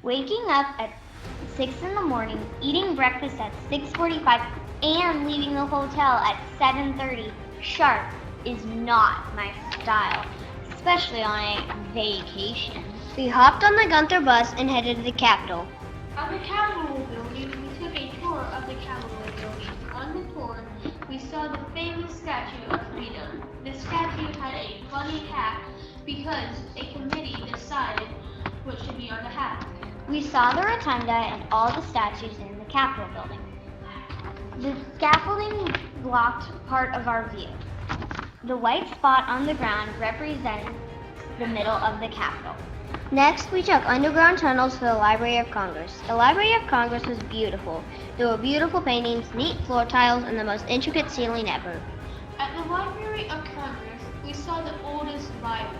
Waking up at 6 in the morning, eating breakfast at 6:45, and leaving the hotel at 7:30 sharp is not my style, especially on a vacation. We hopped on the Gunther bus and headed to the Capitol. At the Capitol building, we took a tour of the Capitol building. On the tour, we saw the famous Statue of Freedom. The statue had a funny hat because a committee decided what should be on the hat. We saw the rotunda and all the statues in the Capitol building. The scaffolding blocked part of our view. The white spot on the ground represents the middle of the Capitol. Next, we took underground tunnels to the Library of Congress. The Library of Congress was beautiful. There were beautiful paintings, neat floor tiles, and the most intricate ceiling ever. At the Library of Congress, we saw the oldest Bible.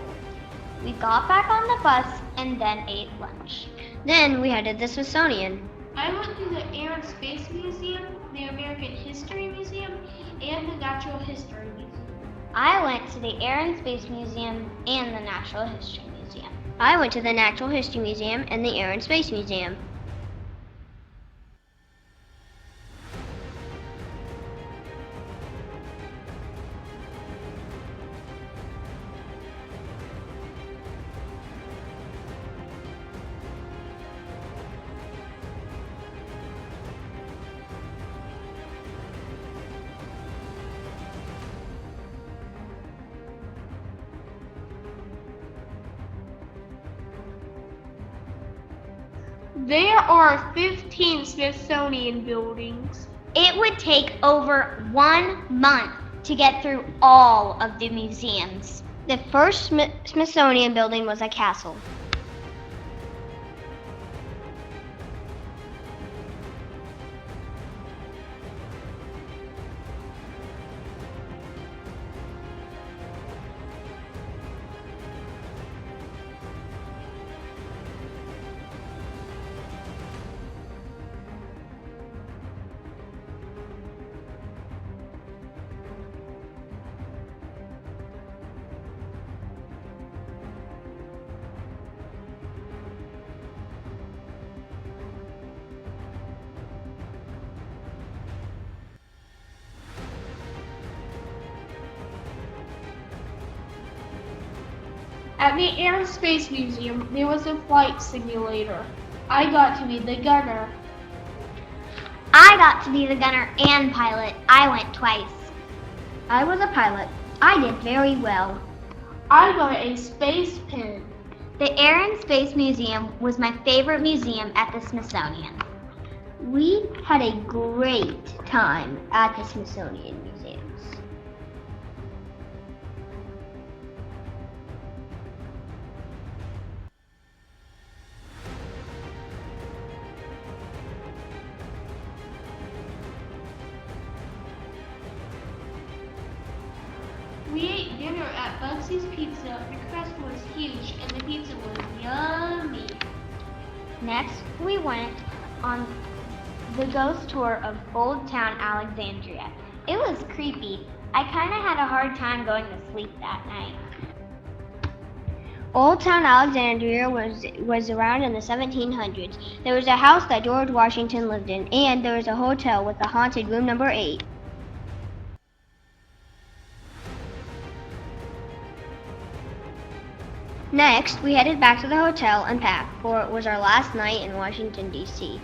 We got back on the bus and then ate lunch. Then we headed to the Smithsonian. I went to the Air and Space Museum, the American History Museum, and the Natural History Museum. I went to the Air and Space Museum and the Natural History Museum. I went to the Natural History Museum and the Air and Space Museum. There are 15 Smithsonian buildings. It would take over 1 month to get through all of the museums. The first Smithsonian building was a castle. At the Air and Space Museum, there was a flight simulator. I got to be the gunner. I got to be the gunner and pilot. I went twice. I was a pilot. I did very well. I got a space pen. The Air and Space Museum was my favorite museum at the Smithsonian. We had a great time at the Smithsonian museums. We ate dinner at Bugsy's Pizza. The crust was huge and the pizza was yummy. Next, we went on the ghost tour of Old Town Alexandria. It was creepy. I kind of had a hard time going to sleep that night. Old Town Alexandria was around in the 1700s. There was a house that George Washington lived in, and there was a hotel with a haunted room number 8. Next, we headed back to the hotel and packed, for it was our last night in Washington, D.C.